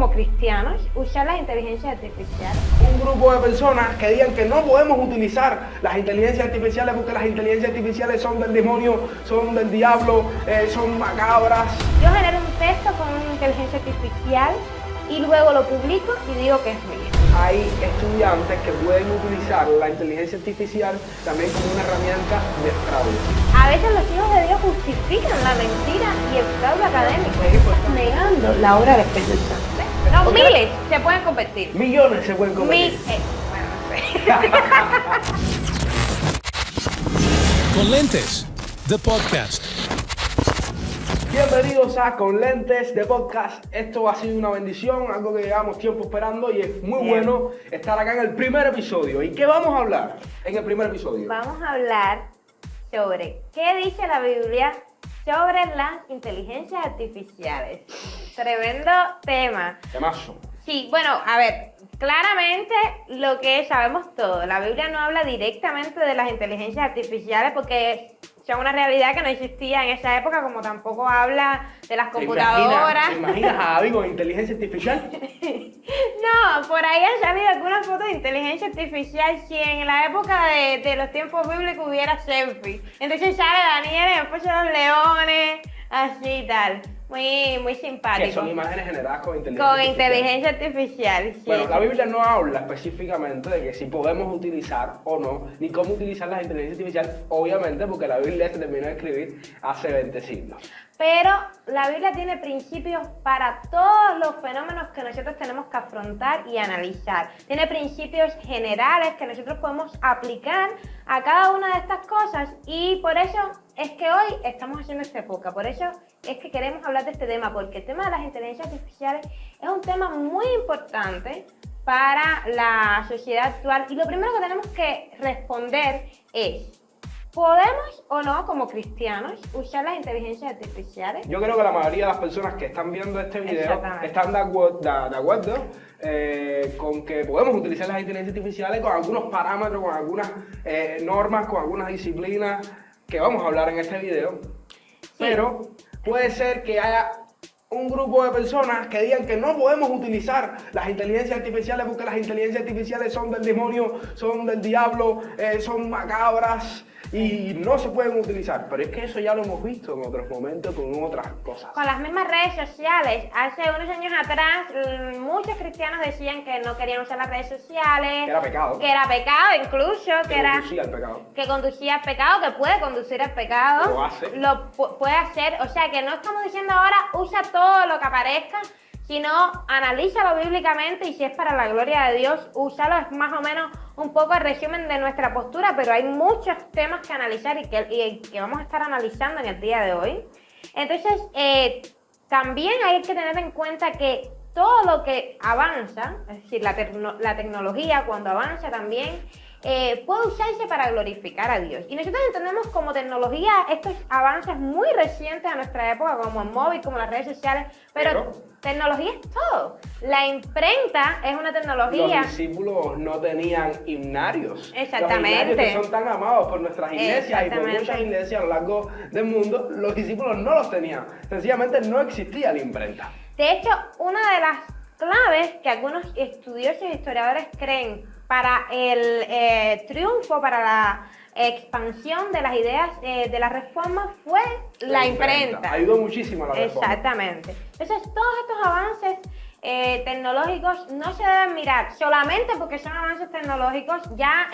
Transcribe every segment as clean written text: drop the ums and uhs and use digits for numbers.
como cristianos usar las inteligencias artificiales? Un grupo de personas que digan que no podemos utilizar las inteligencias artificiales porque las inteligencias artificiales son del demonio, son del diablo, son macabras. Yo genero un texto con una inteligencia artificial y luego lo publico y digo que es mío. Hay estudiantes que pueden utilizar la inteligencia artificial también como una herramienta de fraude. A veces los hijos de Dios justifican la mentira y el fraude académico, negando la obra del Espíritu Santo. No, Ok. miles se pueden convertir. Millones se pueden convertir. Bueno, no sé. Con Lentes, The Podcast. Bienvenidos a Con Lentes de Podcast. Esto ha sido una bendición, algo que llevamos tiempo esperando y es muy bueno estar acá en el primer episodio. ¿Y qué vamos a hablar en el primer episodio? Vamos a hablar sobre qué dice la Biblia sobre las inteligencias artificiales. Tremendo tema. Temazo. Sí, bueno, a ver, claramente lo que sabemos todos, la Biblia no habla directamente de las inteligencias artificiales porque son una realidad que no existía en esa época, como tampoco habla de las computadoras. ¿Te imaginas a Abby con inteligencia artificial? No, por ahí han salido algunas fotos de inteligencia artificial si en la época de los tiempos bíblicos hubiera selfie. Entonces sale Daniel en el Foso de los Leones, así y tal. Muy simpático. Que son imágenes generadas con inteligencia artificial. Inteligencia artificial, sí. Bueno, la Biblia no habla específicamente de que si podemos utilizar o no, ni cómo utilizar las inteligencias artificiales, obviamente porque la Biblia se terminó de escribir hace 20 siglos. Pero la Biblia tiene principios para todos los fenómenos que nosotros tenemos que afrontar y analizar. Tiene principios generales que nosotros podemos aplicar a cada una de estas cosas y por eso es que hoy estamos haciendo esta época. Por eso es que queremos hablar de este tema, porque el tema de las inteligencias artificiales es un tema muy importante para la sociedad actual y lo primero que tenemos que responder es: ¿podemos o no, como cristianos, usar las inteligencias artificiales? Yo creo que la mayoría de las personas que están viendo este video Exactamente. están de acuerdo con que podemos utilizar las inteligencias artificiales con algunos parámetros, con algunas normas, con algunas disciplinas que vamos a hablar en este video. Sí. Pero puede ser que haya un grupo de personas que digan que no podemos utilizar las inteligencias artificiales porque las inteligencias artificiales son del demonio, son del diablo, son macabras y no se pueden utilizar. Pero es que eso ya lo hemos visto en otros momentos con otras cosas. Con las mismas redes sociales. Hace unos años atrás, muchos cristianos decían que no querían usar las redes sociales. Que era pecado. Que era pecado incluso. Que conducía al pecado. Que conducía al pecado, que puede conducir al pecado. Lo hace. Puede hacer. O sea, que no estamos diciendo ahora usa todo lo que aparezca, sino analízalo bíblicamente y si es para la gloria de Dios, úsalo. Es más o menos un poco el resumen de nuestra postura, pero hay muchos temas que analizar y que vamos a estar analizando en el día de hoy. Entonces, también hay que tener en cuenta que todo lo que avanza, es decir, la tecnología cuando avanza también, puede usarse para glorificar a Dios. Y nosotros entendemos como tecnología estos avances muy recientes a nuestra época, como el móvil, como las redes sociales, pero tecnología es todo. La imprenta es una tecnología. Los discípulos no tenían himnarios. Exactamente. Los himnarios que son tan amados por nuestras iglesias y por muchas iglesias a lo largo del mundo, los discípulos no los tenían. Sencillamente no existía la imprenta. De hecho, una de las claves que algunos estudiosos e historiadores creen para el triunfo, para la expansión de las ideas de la reforma fue la imprenta. Ayudó muchísimo a la reforma. Exactamente. Entonces, todos estos avances tecnológicos no se deben mirar solamente porque son avances tecnológicos, ya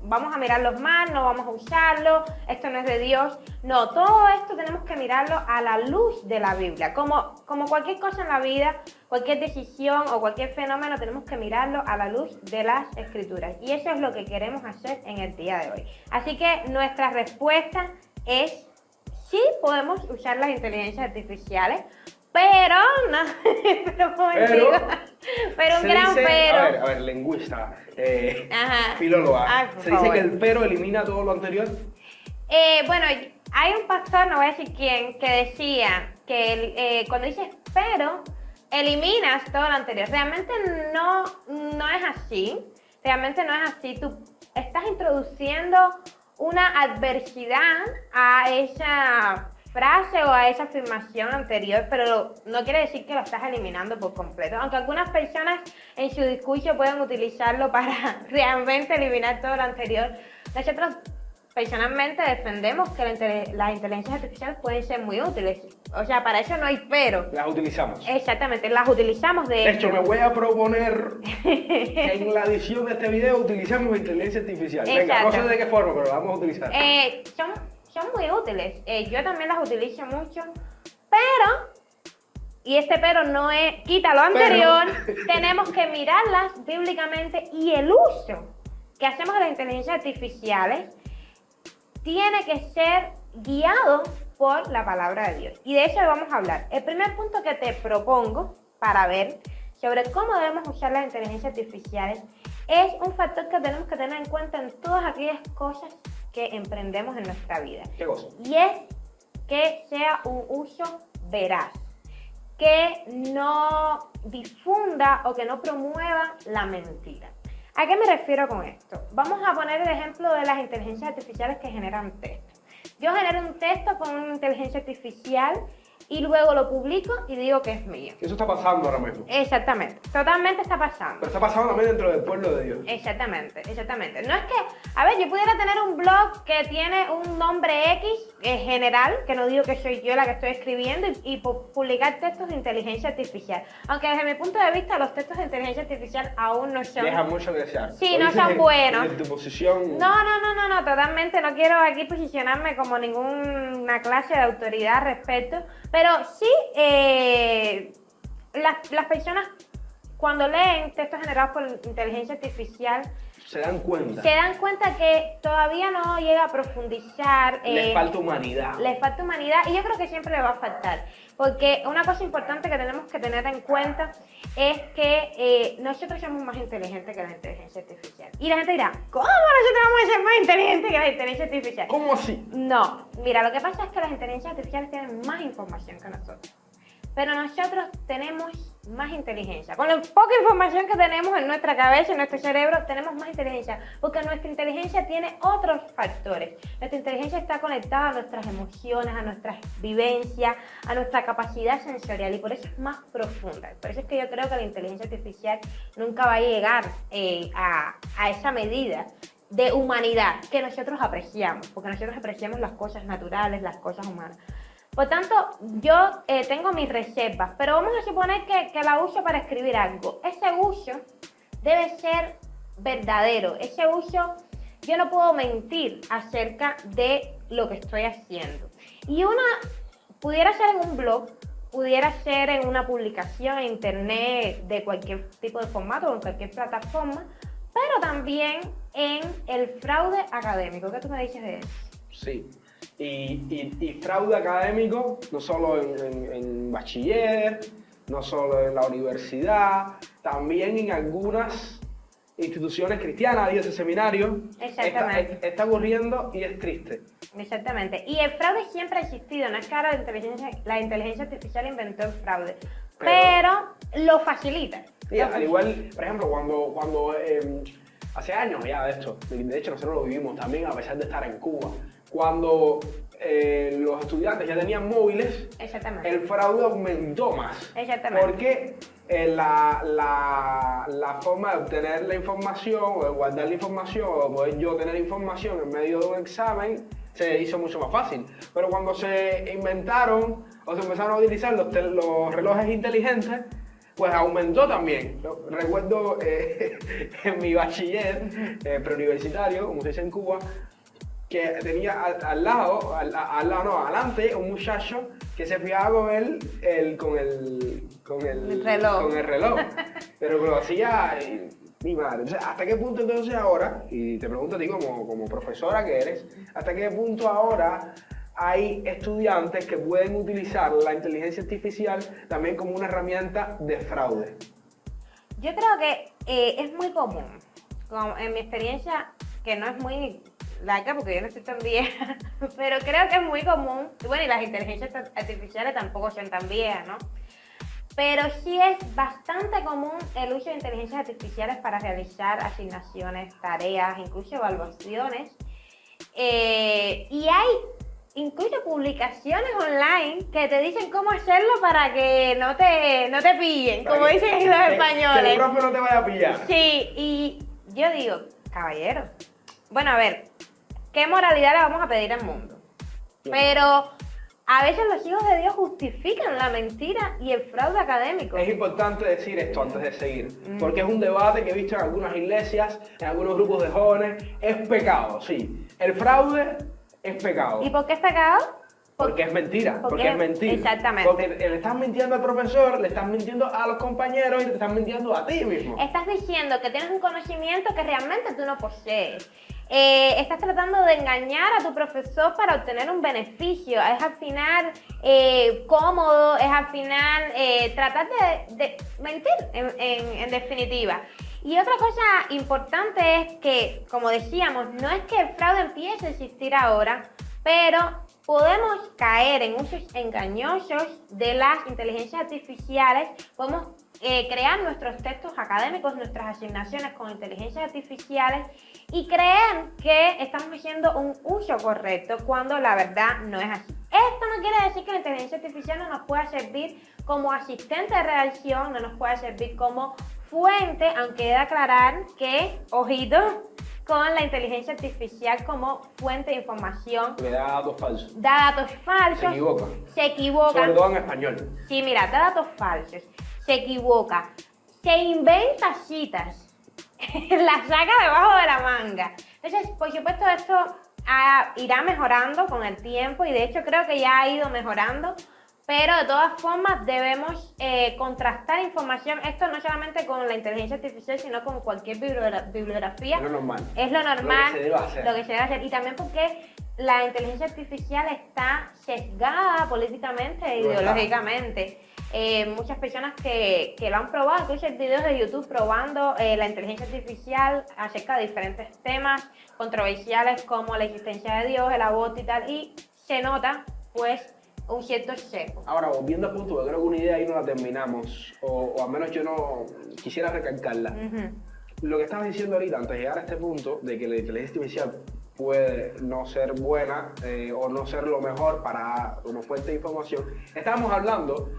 vamos a mirarlos mal, no vamos a usarlo, esto no es de Dios. No, todo esto tenemos que mirarlo a la luz de la Biblia. Como cualquier cosa en la vida, cualquier decisión o cualquier fenómeno, tenemos que mirarlo a la luz de las Escrituras. Y eso es lo que queremos hacer en el día de hoy. Así que nuestra respuesta es: sí podemos usar las inteligencias artificiales, pero no, pero un gran pero. A ver, lingüista, Ajá. filóloga, Ay, por se dice favor. que el pero elimina todo lo anterior. Bueno, hay un pastor, no voy a decir quién, que decía que cuando dices pero, eliminas todo lo anterior. Realmente no es así. Realmente no es así. Tú estás introduciendo una adversidad a esa frase o a esa afirmación anterior, pero no quiere decir que lo estás eliminando por completo. Aunque algunas personas en su discurso pueden utilizarlo para realmente eliminar todo lo anterior, nosotros personalmente defendemos que las inteligencias artificiales pueden ser muy útiles. O sea, para eso no hay pero. Las utilizamos. Exactamente, las utilizamos De hecho, me voy a proponer que en la edición de este video utilicemos inteligencia artificial. Venga, Exacto. no sé de qué forma, pero la vamos a utilizar. Son muy útiles. Yo también las utilizo mucho, pero, y este pero no es quita lo anterior, tenemos que mirarlas bíblicamente y el uso que hacemos de las inteligencias artificiales tiene que ser guiado por la palabra de Dios. Y de eso vamos a hablar. El primer punto que te propongo para ver sobre cómo debemos usar las inteligencias artificiales es un factor que tenemos que tener en cuenta en todas aquellas cosas que emprendemos en nuestra vida. ¿Qué cosa? Y es que sea un uso veraz, que no difunda o que no promueva la mentira. ¿A qué me refiero con esto? Vamos a poner el ejemplo de las inteligencias artificiales que generan texto. Yo genero un texto con una inteligencia artificial y luego lo publico y digo que es mío. Eso está pasando ahora mismo. Exactamente, totalmente está pasando. Pero está pasando también dentro del pueblo de Dios. Exactamente. No es que, a ver, yo pudiera tener un blog que tiene un nombre X general, que no digo que soy yo la que estoy escribiendo, y publicar textos de inteligencia artificial. Aunque desde mi punto de vista los textos de inteligencia artificial aún no son... Deja mucho que desear. Sí, no son buenos. En tu posición... No, totalmente no quiero aquí posicionarme como ninguna clase de autoridad al respecto, pero sí, las personas cuando leen textos generados por inteligencia artificial se dan cuenta. se dan cuenta que todavía no llega a profundizar. Les falta humanidad. Les falta humanidad y yo creo que siempre le va a faltar. Porque una cosa importante que tenemos que tener en cuenta es que nosotros somos más inteligentes que la inteligencia artificial. Y la gente dirá, ¿cómo nosotros vamos a ser más inteligentes que la inteligencia artificial? ¿Cómo así? No, mira, lo que pasa es que las inteligencias artificiales tienen más información que nosotros. Pero nosotros tenemos más inteligencia. Con la poca información que tenemos en nuestra cabeza, en nuestro cerebro, tenemos más inteligencia. Porque nuestra inteligencia tiene otros factores. Nuestra inteligencia está conectada a nuestras emociones, a nuestras vivencias, a nuestra capacidad sensorial. Y por eso es más profunda. Por eso es que yo creo que la inteligencia artificial nunca va a llegar a esa medida de humanidad que nosotros apreciamos. Porque nosotros apreciamos las cosas naturales, las cosas humanas. Por tanto, yo tengo mis reservas, pero vamos a suponer que la uso para escribir algo. Ese uso debe ser verdadero. Ese uso, yo no puedo mentir acerca de lo que estoy haciendo. Y pudiera ser en un blog, pudiera ser en una publicación en internet de cualquier tipo de formato o en cualquier plataforma, pero también en el fraude académico. ¿Qué tú me dices de eso? Sí. Y fraude académico, no solo en bachiller, no solo en la universidad, también en algunas instituciones cristianas, y ese seminario está ocurriendo y es triste. Exactamente. Y el fraude siempre ha existido, no es que ahora la inteligencia artificial inventó el fraude, pero lo facilita. Sí, al igual, por ejemplo, cuando hace años ya de hecho nosotros lo vivimos también a pesar de estar en Cuba. Cuando los estudiantes ya tenían móviles, el fraude aumentó más. Porque la forma de obtener la información o de guardar la información o de poder yo tener información en medio de un examen se hizo mucho más fácil. Pero cuando se inventaron o se empezaron a utilizar los relojes inteligentes, pues aumentó también. Recuerdo en mi bachiller preuniversitario, como se dice en Cuba, que tenía adelante un muchacho que se fijaba con el reloj. Pero lo hacía mi madre. Entonces, ¿hasta qué punto entonces ahora, y te pregunto a ti como profesora que eres, hasta qué punto ahora hay estudiantes que pueden utilizar la inteligencia artificial también como una herramienta de fraude? Yo creo que es muy común, en mi experiencia, que no es muy larga porque yo no soy tan vieja, pero creo que es muy común, bueno, y las inteligencias artificiales tampoco son tan viejas, ¿no? Pero sí es bastante común el uso de inteligencias artificiales para realizar asignaciones, tareas, incluso evaluaciones. Y hay incluso publicaciones online que te dicen cómo hacerlo para que no te pillen, como dicen los españoles. Que el profe no te vaya a pillar. Sí, y yo digo, caballero, bueno, a ver, ¿qué moralidad le vamos a pedir al mundo? Pero a veces los hijos de Dios justifican la mentira y el fraude académico. Es importante decir esto antes de seguir, porque es un debate que he visto en algunas iglesias, en algunos grupos de jóvenes. Es pecado, sí. El fraude es pecado. ¿Y por qué es pecado? Porque es mentira, porque es mentir. Exactamente. Porque le estás mintiendo al profesor, le estás mintiendo a los compañeros y te estás mintiendo a ti mismo. Estás diciendo que tienes un conocimiento que realmente tú no posees. Estás tratando de engañar a tu profesor para obtener un beneficio. Es al final cómodo, es al final tratar de mentir en definitiva. Y otra cosa importante es que, como decíamos, no es que el fraude empiece a existir ahora, pero podemos caer en usos engañosos de las inteligencias artificiales. Podemos crear nuestros textos académicos, nuestras asignaciones con inteligencias artificiales y creer que estamos haciendo un uso correcto cuando la verdad no es así. Esto no quiere decir que la inteligencia artificial no nos pueda servir como asistente de redacción, no nos pueda servir como fuente, aunque he de aclarar que, ojito, con la inteligencia artificial como fuente de información. Le da datos falsos. Da datos falsos. Se equivoca. Sobre todo en español. Sí, mira, da datos falsos. Se equivoca. Se inventa citas. Las saca debajo de la manga. Entonces, por supuesto, esto irá mejorando con el tiempo y de hecho creo que ya ha ido mejorando. Pero de todas formas debemos contrastar información, esto no solamente con la inteligencia artificial, sino con cualquier bibliografía. Es lo normal. Es lo normal, lo que se debe hacer. Lo que se debe hacer. Y también porque la inteligencia artificial está sesgada políticamente e ideológicamente. Muchas personas que lo han probado, incluso hay videos de YouTube probando la inteligencia artificial acerca de diferentes temas controversiales como la existencia de Dios, el aborto y tal, y se nota, pues, un cierto seco. Ahora, volviendo al punto, yo creo que una idea ahí no la terminamos, o al menos yo no quisiera recalcarla. Lo que estabas diciendo ahorita, antes de llegar a este punto, de que la inteligencia artificial puede no ser buena o no ser lo mejor para una fuente de información, estábamos hablando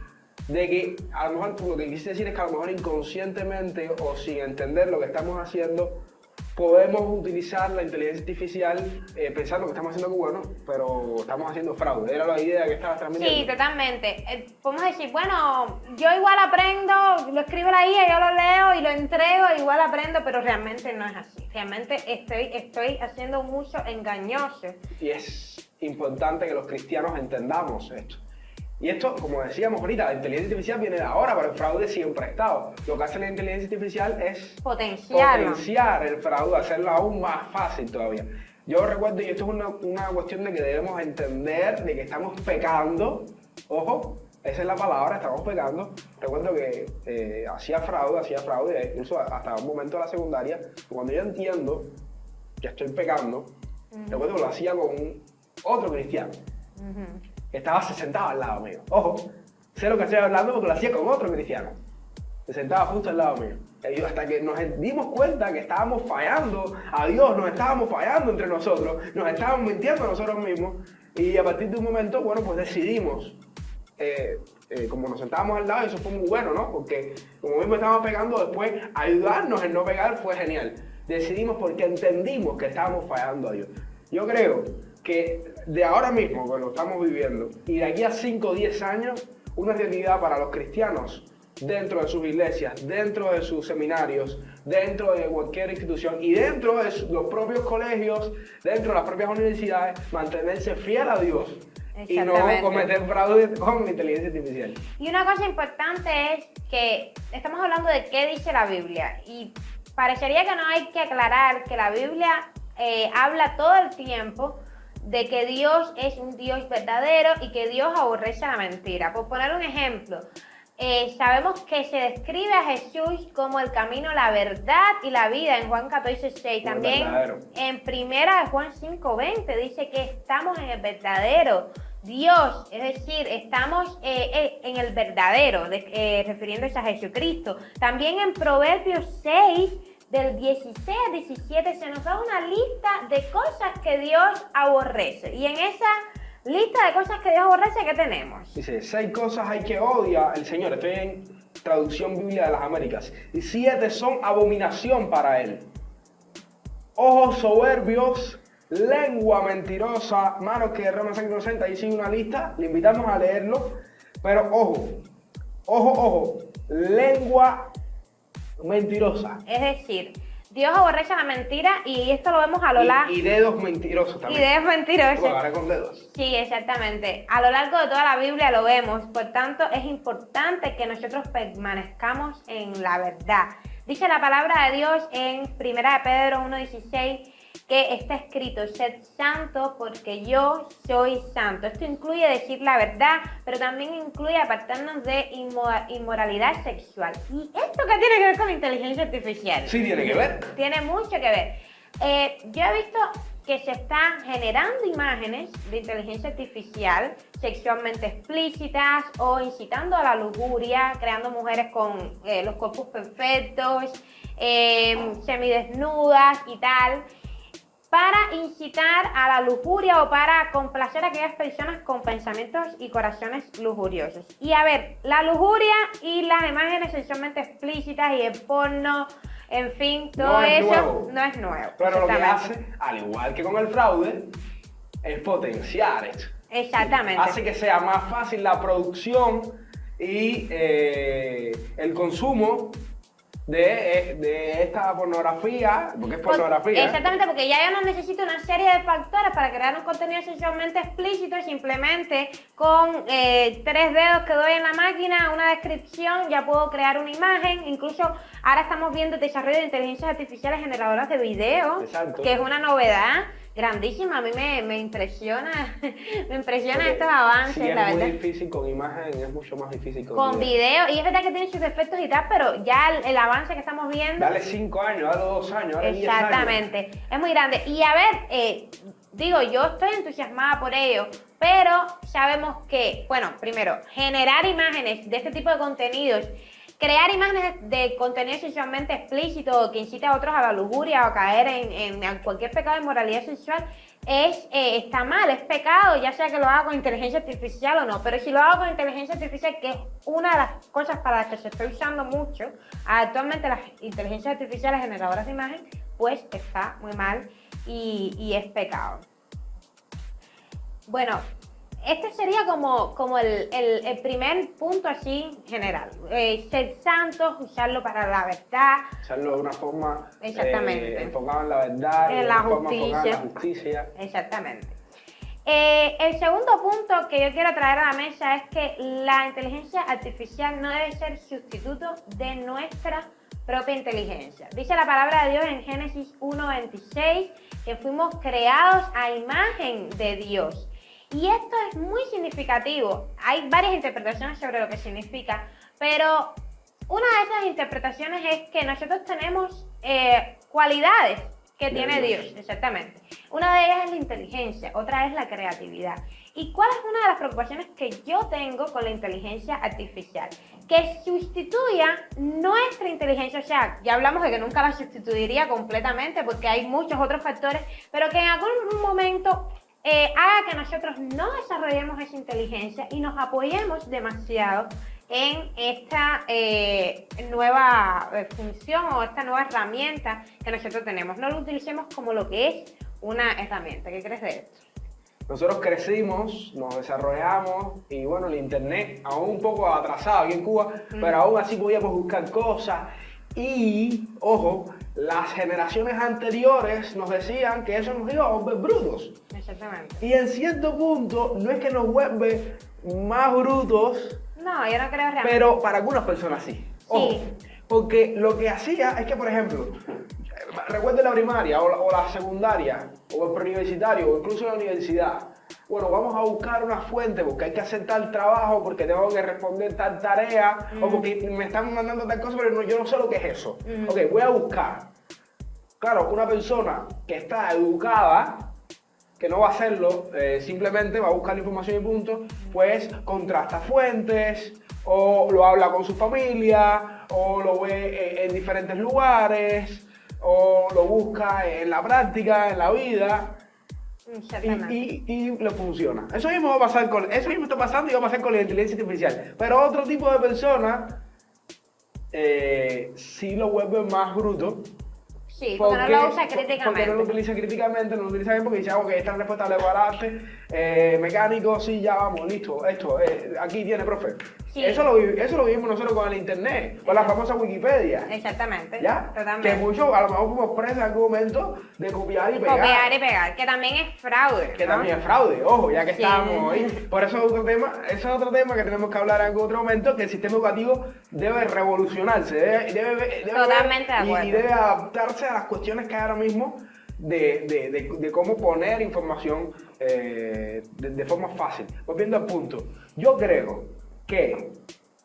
de que a lo mejor lo que quise decir es que a lo mejor inconscientemente o sin entender lo que estamos haciendo, podemos utilizar la inteligencia artificial pensando que estamos haciendo algo bueno, pero estamos haciendo fraude. Era la idea que estabas transmitiendo. Sí, totalmente. Podemos decir, bueno, yo igual aprendo, lo escribo la IA, yo lo leo y lo entrego, igual aprendo, pero realmente no es así. Realmente estoy haciendo un uso engañoso. Y es importante que los cristianos entendamos esto. Y esto, como decíamos ahorita, la inteligencia artificial viene de ahora, pero el fraude siempre ha estado. Lo que hace la inteligencia artificial es potenciar el fraude, hacerlo aún más fácil todavía. Yo recuerdo, y esto es una cuestión de que debemos entender de que estamos pecando. Ojo, esa es la palabra, estamos pecando. Recuerdo que hacía fraude, incluso hasta un momento de la secundaria. Cuando yo entiendo que estoy pecando, recuerdo que lo hacía con otro cristiano. Se sentaba al lado mío. Ojo, sé lo que estoy hablando porque lo hacía con otro cristiano. Se sentaba justo al lado mío. Y hasta que nos dimos cuenta que estábamos fallando a Dios, nos estábamos fallando entre nosotros, nos estábamos mintiendo a nosotros mismos. Y a partir de un momento, bueno, pues decidimos, como nos sentábamos al lado, eso fue muy bueno, ¿no? Porque como mismo estábamos pegando, después ayudarnos en no pegar fue genial. Decidimos porque entendimos que estábamos fallando a Dios. Yo creo que de ahora mismo, que lo estamos viviendo, y de aquí a 5 o 10 años, una realidad para los cristianos, dentro de sus iglesias, dentro de sus seminarios, dentro de cualquier institución y dentro de los propios colegios, dentro de las propias universidades, mantenerse fiel a Dios y no cometer fraude con inteligencia artificial. Y una cosa importante es que estamos hablando de qué dice la Biblia y parecería que no hay que aclarar que la Biblia habla todo el tiempo de que Dios es un Dios verdadero y que Dios aborrece la mentira. Por poner un ejemplo, sabemos que se describe a Jesús como el camino, la verdad y la vida en Juan 14:6. También en primera de Juan 5:20 dice que estamos en el verdadero Dios, es decir, estamos en el verdadero, refiriéndose a Jesucristo. También en Proverbios 6, del 16 al 17, se nos da una lista de cosas que Dios aborrece. Y en esa lista de cosas que Dios aborrece, ¿qué tenemos? Dice, 6 cosas hay que odia el Señor. Estoy en traducción Biblia de las Américas. Y 7 son abominación para Él. Ojos soberbios, lengua mentirosa, manos que derraman sangre inocente. Ahí sigue una lista, le invitamos a leerlo. Pero ojo, lengua mentirosa. Es decir, Dios aborrece la mentira y esto lo vemos a lo largo. Y dedos mentirosos Y también. dedos mentirosos. Lo agarré con dedos. Sí, exactamente. A lo largo de toda la Biblia lo vemos. Por tanto, es importante que nosotros permanezcamos en la verdad. Dice la palabra de Dios en 1 de Pedro 1:16 que está escrito, sed santo porque yo soy santo. Esto incluye decir la verdad, pero también incluye apartarnos de inmoralidad sexual. ¿Y esto qué tiene que ver con la inteligencia artificial? Sí, tiene que ver. Tiene mucho que ver. Yo he visto que se están generando imágenes de inteligencia artificial sexualmente explícitas o incitando a la lujuria, creando mujeres con los cuerpos perfectos, semidesnudas y tal, para incitar a la lujuria o para complacer a aquellas personas con pensamientos y corazones lujuriosos. Y a ver, la lujuria y las imágenes sexualmente explícitas y el porno, en fin, todo eso no es nuevo. Pero lo que hace, al igual que con el fraude, es potenciar esto. Exactamente. Hace que sea más fácil la producción y el consumo de esta pornografía, porque es pornografía. Exactamente, porque ya yo no necesito una serie de factores para crear un contenido sexualmente explícito, simplemente con 3 dedos que doy en la máquina, una descripción, ya puedo crear una imagen. Incluso ahora estamos viendo el desarrollo de inteligencias artificiales generadoras de video, Exacto. que es una novedad grandísima. A mí me impresiona, estos avances, Sí, la es muy verdad. difícil con imagen, es mucho más difícil Con video, y es verdad que tiene sus efectos y tal, pero ya el avance que estamos viendo. Dale 5 años, dale 2 años, dale 10 años. Exactamente, es muy grande. Y a ver, digo, yo estoy entusiasmada por ello, pero sabemos que, bueno, primero, generar imágenes de este tipo de contenidos, crear imágenes de contenido sexualmente explícito que incita a otros a la lujuria o a caer en cualquier pecado de inmoralidad sexual, está mal, es pecado, ya sea que lo haga con inteligencia artificial o no. Pero si lo hago con inteligencia artificial, que es una de las cosas para las que se está usando mucho actualmente las inteligencias artificiales generadoras de imagen, pues está muy mal y es pecado. Bueno, este sería como el primer punto así general. Ser santos, usarlo para la verdad. Usarlo de una forma Exactamente. enfocada en la verdad, En de la una forma enfocada en la justicia. justicia. Exactamente. El segundo punto que yo quiero traer a la mesa es que la inteligencia artificial no debe ser sustituto de nuestra propia inteligencia. Dice la palabra de Dios en Génesis 1:26 que fuimos creados a imagen de Dios. Y esto es muy significativo. Hay varias interpretaciones sobre lo que significa, pero una de esas interpretaciones es que nosotros tenemos cualidades que tiene Dios, exactamente. Una de ellas es la inteligencia, otra es la creatividad. ¿Y cuál es una de las preocupaciones que yo tengo con la inteligencia artificial? Que sustituya nuestra inteligencia, o sea, ya hablamos de que nunca la sustituiría completamente porque hay muchos otros factores, pero que en algún momento haga que nosotros no desarrollemos esa inteligencia y nos apoyemos demasiado en esta nueva función o esta nueva herramienta que nosotros tenemos. No lo utilicemos como lo que es una herramienta. ¿Qué crees de esto? Nosotros crecimos, nos desarrollamos y bueno, el internet aún un poco atrasado aquí en Cuba, pero aún así podíamos buscar cosas y, ojo, las generaciones anteriores nos decían que eso nos iba a volver brutos. Exactamente. Y en cierto punto no es que nos vuelve más brutos, No, yo no creo realmente. pero para algunas personas sí. Ojo, porque lo que hacía es que, por ejemplo, recuerden la primaria o la secundaria o el preuniversitario o incluso la universidad. Bueno, vamos a buscar una fuente porque hay que hacer tal trabajo, porque tengo que responder tal tarea o porque me están mandando tal cosa, pero no, yo no sé lo que es eso. Ok, voy a buscar. Claro, una persona que está educada, que no va a hacerlo, simplemente va a buscar la información y punto, pues contrasta fuentes, o lo habla con su familia, o lo ve en diferentes lugares, o lo busca en la práctica, en la vida. Exactamente. Y le funciona. Eso mismo está pasando y va a pasar con la inteligencia artificial. Pero otro tipo de personas sí lo vuelven más bruto. Sí, porque no lo usa críticamente. Porque no lo utiliza críticamente, no lo utiliza bien porque dice, ok, esta es la respuesta le parate, mecánico, sí, ya vamos, listo, esto, aquí tiene, profe. Sí. Eso lo vivimos nosotros con el internet, con la famosa Wikipedia. Exactamente. ¿Ya? Totalmente. Que muchos a lo mejor fuimos presos en algún momento de copiar y pegar. Copiar y pegar, que también es fraude. Que ¿no? también es fraude, ojo, ya que Sí. estábamos hoy. Por eso es otro tema que tenemos que hablar en algún otro momento, que el sistema educativo debe revolucionarse, debe Totalmente de acuerdo. y debe adaptarse a las cuestiones que hay ahora mismo de cómo poner información de forma fácil. Volviendo al punto, yo creo que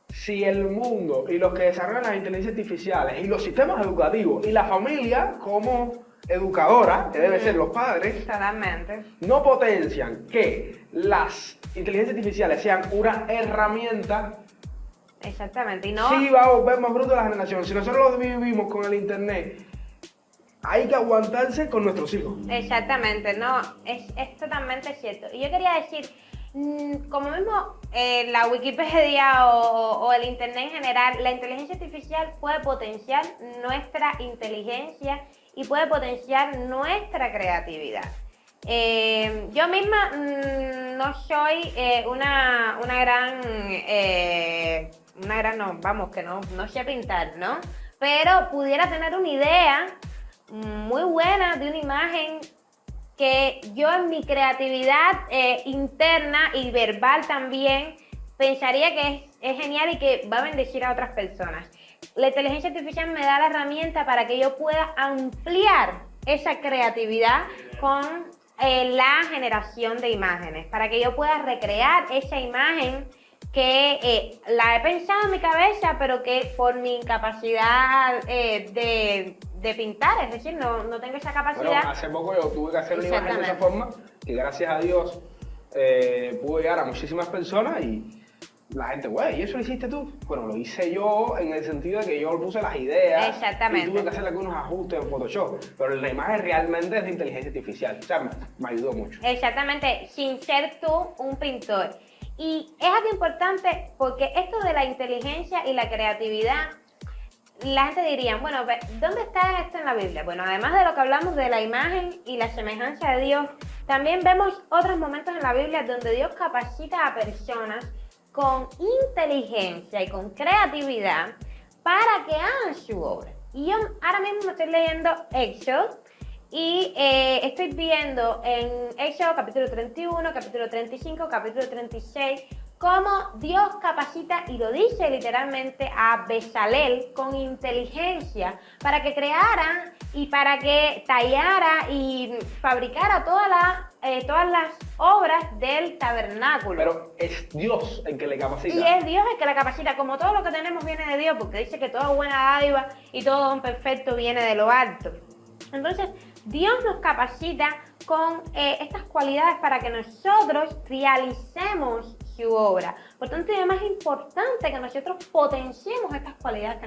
si el mundo y los que desarrollan las inteligencias artificiales y los sistemas educativos y la familia como educadora, que deben ser los padres, Totalmente. no potencian que las inteligencias artificiales sean una herramienta, Exactamente. Y no. sí va a volver más bruto la generación. Si nosotros lo vivimos con el internet, hay que aguantarse con nuestros hijos. Exactamente, no, es totalmente cierto. Y yo quería decir, como mismo la Wikipedia o el Internet en general, la inteligencia artificial puede potenciar nuestra inteligencia y puede potenciar nuestra creatividad. Yo misma no soy una gran, no, vamos, que no sé pintar, ¿no? Pero pudiera tener una idea muy buena de una imagen que yo en mi creatividad interna y verbal también pensaría que es genial y que va a bendecir a otras personas. La inteligencia artificial me da la herramienta para que yo pueda ampliar esa creatividad con la generación de imágenes, para que yo pueda recrear esa imagen que la he pensado en mi cabeza, pero que por mi incapacidad de pintar, es decir, no tengo esa capacidad. Bueno, hace poco yo tuve que hacer una imagen de esa forma, que gracias a Dios pude llegar a muchísimas personas y la gente, güey, ¿y eso lo hiciste tú? Bueno, lo hice yo en el sentido de que yo puse las ideas. Exactamente. Y tuve que hacer algunos ajustes en Photoshop, pero la imagen realmente es de inteligencia artificial, o sea, me ayudó mucho. Exactamente, sin ser tú un pintor. Y es algo importante porque esto de la inteligencia y la creatividad, la gente diría, bueno, ¿dónde está esto en la Biblia? Bueno, además de lo que hablamos de la imagen y la semejanza de Dios, también vemos otros momentos en la Biblia donde Dios capacita a personas con inteligencia y con creatividad para que hagan su obra. Y yo ahora mismo me estoy leyendo Éxodo y estoy viendo en Éxodo capítulo 31, capítulo 35, capítulo 36, cómo Dios capacita, y lo dice literalmente, a Bezalel con inteligencia para que creara y para que tallara y fabricara todas las obras del tabernáculo. Pero es Dios el que le capacita. Y es Dios el que la capacita, como todo lo que tenemos viene de Dios, porque dice que toda buena dádiva y todo don perfecto viene de lo alto. Entonces, Dios nos capacita con estas cualidades para que nosotros realicemos su obra. Por tanto, es más importante que nosotros potenciemos estas cualidades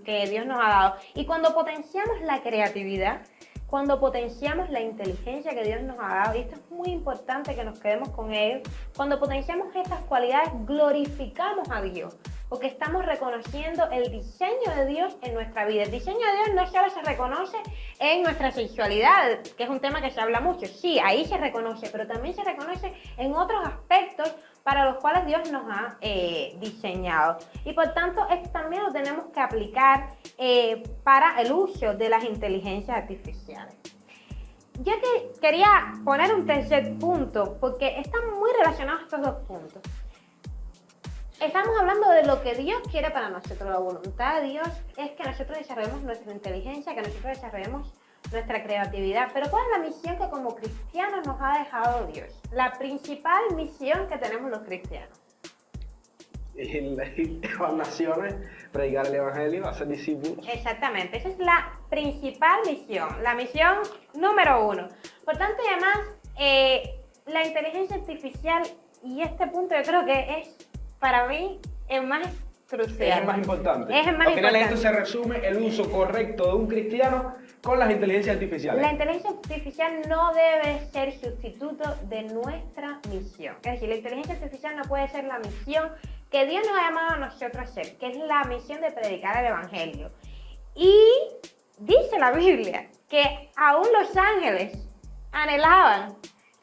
que Dios nos ha dado. Y cuando potenciamos la creatividad, cuando potenciamos la inteligencia que Dios nos ha dado, y esto es muy importante que nos quedemos con ello, cuando potenciamos estas cualidades, glorificamos a Dios, porque estamos reconociendo el diseño de Dios en nuestra vida. El diseño de Dios no solo se reconoce en nuestra sexualidad, que es un tema que se habla mucho, sí, ahí se reconoce, pero también se reconoce en otros aspectos para los cuales Dios nos ha diseñado. Y por tanto, esto también lo tenemos que aplicar para el uso de las inteligencias artificiales. Yo quería poner un tercer punto, porque están muy relacionados estos dos puntos. Estamos hablando de lo que Dios quiere para nosotros. La voluntad de Dios es que nosotros desarrollemos nuestra inteligencia, que nosotros desarrollemos nuestra creatividad. Pero ¿cuál es la misión que como cristianos nos ha dejado Dios? La principal misión que tenemos los cristianos. En las naciones, predicar el evangelio, hacer discípulos. Exactamente, esa es la principal misión, la misión número 1. Por tanto, y además, la inteligencia artificial, y este punto yo creo que es para mí el más crucial. Es el más importante. Es el más Al final importante. esto se resume el uso correcto de un cristiano con las inteligencias artificiales. La inteligencia artificial no debe ser sustituto de nuestra misión. Es decir, la inteligencia artificial no puede ser la misión que Dios nos ha llamado a nosotros a hacer, que es la misión de predicar el Evangelio. Y dice la Biblia que aún los ángeles anhelaban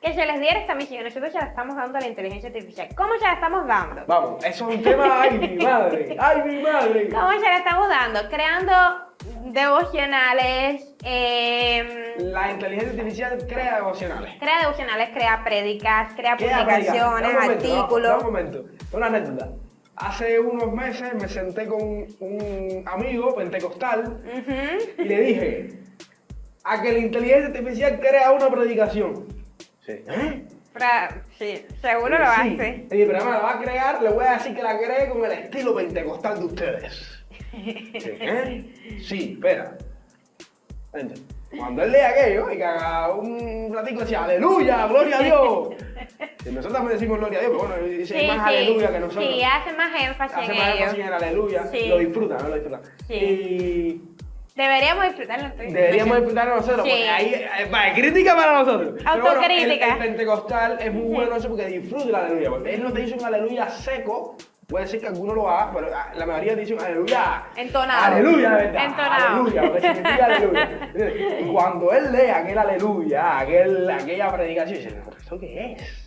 que se les diera esta misión. Nosotros se la estamos dando a la inteligencia artificial. ¿Cómo se la estamos dando? Vamos, eso es un tema, ¡ay mi madre! ¡Ay mi madre! ¿Cómo se la estamos dando? Creando devocionales, La inteligencia artificial crea devocionales. crea prédicas, crea ¿Qué publicaciones, haría? artículos. Un momento, una anécdota. Hace unos meses me senté con un amigo pentecostal y le dije a que la inteligencia artificial crea una predicación. Sí. ¿Eh? Sí, seguro lo Sí. hace. Y pero la va a crear, le voy a decir que la cree con el estilo pentecostal de ustedes. Sí, ¿eh? Sí, espera. Vente. Cuando él lea aquello y que haga un ratico decía aleluya, gloria a Dios. Y nosotros también decimos gloria a Dios, pero bueno, dice más aleluya que nosotros. Sí, hace más énfasis Hace en más ello. énfasis en el aleluya. Sí. Lo disfrutan, ¿no? Lo disfrutan. Sí. Y Deberíamos disfrutarlo entonces. deberíamos disfrutarlo nosotros, Sí. porque ahí, vale, crítica para nosotros. Pero bueno, Autocrítica. el pentecostal es muy bueno eso porque disfruta el aleluya. Porque él no te dice un aleluya seco, puede ser que alguno lo haga, pero la mayoría dice un aleluya. Entonado. Aleluya, de verdad. Entonado. Aleluya, porque significa aleluya. Y cuando él lee aquel aleluya, aquella predicación, dice, ¿esto qué es?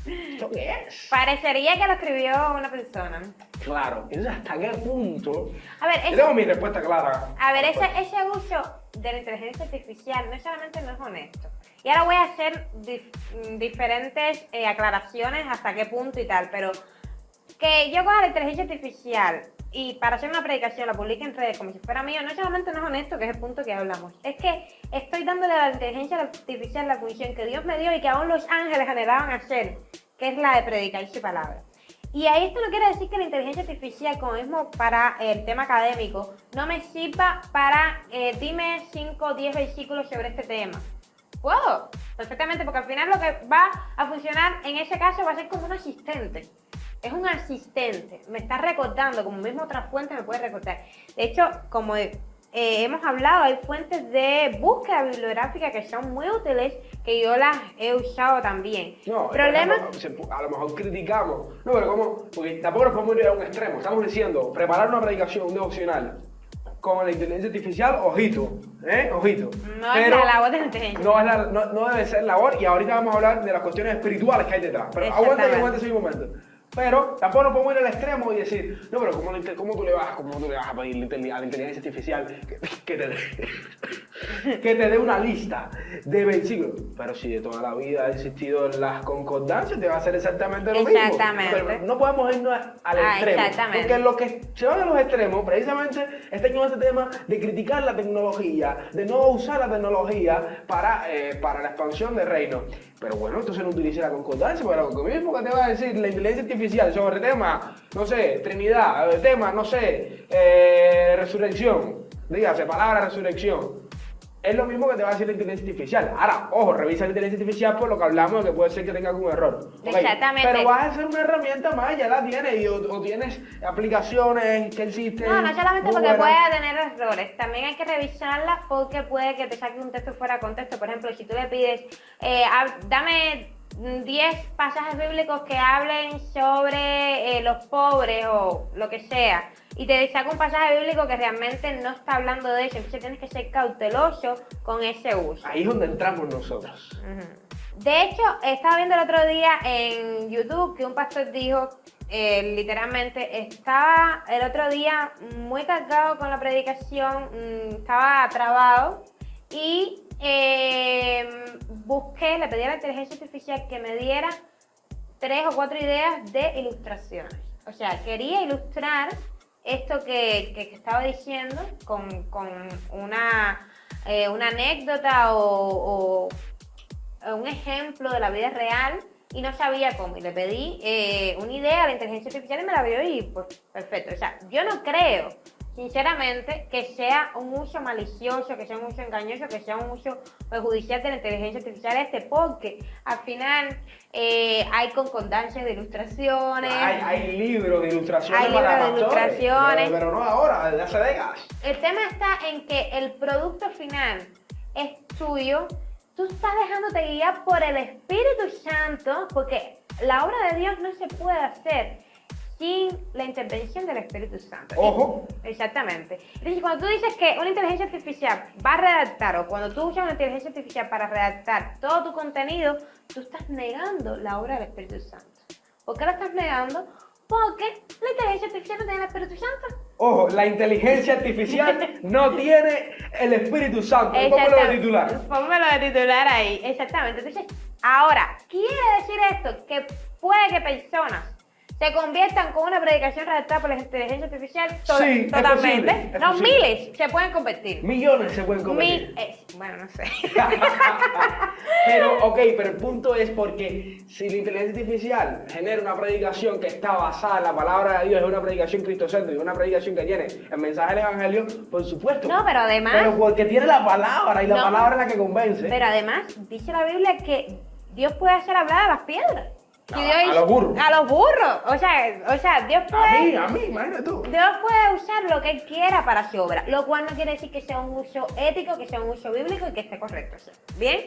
¿Esto qué es? Parecería que lo escribió una persona. Claro, entonces hasta qué punto. A ver, Yo tengo mi respuesta clara. ese uso de la inteligencia artificial no solamente no es honesto. Y ahora voy a hacer diferentes aclaraciones hasta qué punto y tal, pero que yo coja la inteligencia artificial y para hacer una predicación la publique en redes como si fuera mío, no solamente no es honesto, que es el punto que hablamos, es que estoy dándole a la inteligencia artificial la función que Dios me dio y que aún los ángeles anhelaban hacer, que es la de predicar su palabra. Y ahí esto no quiere decir que la inteligencia artificial, como mismo para el tema académico, no me sirva para dime 5 o 10 versículos sobre este tema. Puedo, perfectamente, porque al final lo que va a funcionar en ese caso va a ser como un asistente. Es un asistente, me está recordando, como mismo otra fuente me puede recordar. De hecho, como hemos hablado, hay fuentes de búsqueda bibliográfica que son muy útiles, que yo las he usado también. No, Problema... a lo mejor criticamos. No, pero ¿cómo? Porque tampoco nos podemos ir a un extremo. Estamos diciendo, preparar una predicación, un devocional, con la inteligencia artificial, ojito, ojito. No es la labor de la inteligencia. No debe ser labor, y ahorita vamos a hablar de las cuestiones espirituales que hay detrás. Pero aguántame un momento. Pero tampoco nos podemos ir al extremo y decir, no, pero ¿cómo tú le vas a pedir a la inteligencia artificial que te dé una lista de versículos? Pero si de toda la vida ha existido las concordancias, te va a hacer exactamente lo mismo. Exactamente. Pero no podemos irnos al extremo. Exactamente. Porque lo que se van a los extremos, precisamente, está en ese tema de criticar la tecnología, de no usar la tecnología para la expansión del reino. Pero bueno, entonces no utilice la concordancia, pero lo mismo que te va a decir la inteligencia artificial sobre tema, no sé, Trinidad, tema, no sé, resurrección, dígase, palabra resurrección. Es lo mismo que te va a decir la inteligencia artificial. Ahora, ojo, revisa la inteligencia artificial por lo que hablamos de que puede ser que tenga algún error. ¿Okay? Exactamente. Pero vas a hacer una herramienta más, ya la tienes, o tienes aplicaciones que existen. No solamente muy porque buenas. puede tener errores, también hay que revisarla porque puede que te saque un texto fuera de contexto. Por ejemplo, si tú le pides, dame 10 pasajes bíblicos que hablen sobre los pobres o lo que sea, y te saca un pasaje bíblico que realmente no está hablando de eso, entonces tienes que ser cauteloso con ese uso. Ahí es donde entramos nosotros. De hecho, estaba viendo el otro día en YouTube que un pastor dijo, literalmente, estaba el otro día muy cargado con la predicación, estaba trabado y le pedí a la inteligencia artificial que me diera 3 o 4 ideas de ilustraciones. O sea, quería ilustrar esto que estaba diciendo con una anécdota o un ejemplo de la vida real y no sabía cómo. Y le pedí una idea a la inteligencia artificial y me la dio y pues perfecto. O sea, yo no creo sinceramente, que sea un uso malicioso, que sea un uso engañoso, que sea un uso perjudicial de la inteligencia artificial porque al final hay concordancias de ilustraciones. Hay libros de ilustraciones Hay para libros de pastores, ilustraciones. pero no ahora, desde hace décadas. El tema está en que el producto final es tuyo. Tú estás dejándote guiar por el Espíritu Santo, porque la obra de Dios no se puede hacer sin la intervención del Espíritu Santo. Ojo. Exactamente. Entonces, cuando tú dices que una inteligencia artificial va a redactar, o cuando tú usas una inteligencia artificial para redactar todo tu contenido, tú estás negando la obra del Espíritu Santo. ¿Por qué la estás negando? Porque la inteligencia artificial no tiene el Espíritu Santo. Ojo, la inteligencia artificial no tiene el Espíritu Santo. Póngalo de titular. Póngalo de titular ahí, exactamente. Entonces, ahora, quiere decir esto que puede que personas se conviertan con una predicación redactada por la inteligencia artificial Sí, es totalmente. posible, es No, posible. miles se pueden convertir. Millones se pueden convertir. Bueno, no sé. Pero, pero el punto es porque si la inteligencia artificial genera una predicación que está basada en la palabra de Dios, es una predicación cristocéntrica, una predicación que tiene el mensaje del evangelio, por supuesto. No, pero además. Pero porque tiene la palabra y la No. palabra es la que convence. Pero además, dice la Biblia que Dios puede hacer hablar a las piedras. Que A los burros. A los burros. O sea, Dios puede. A mí, imagínate tú. Dios puede usar lo que Él quiera para su obra, lo cual no quiere decir que sea un uso ético, que sea un uso bíblico y que esté correcto. Bien,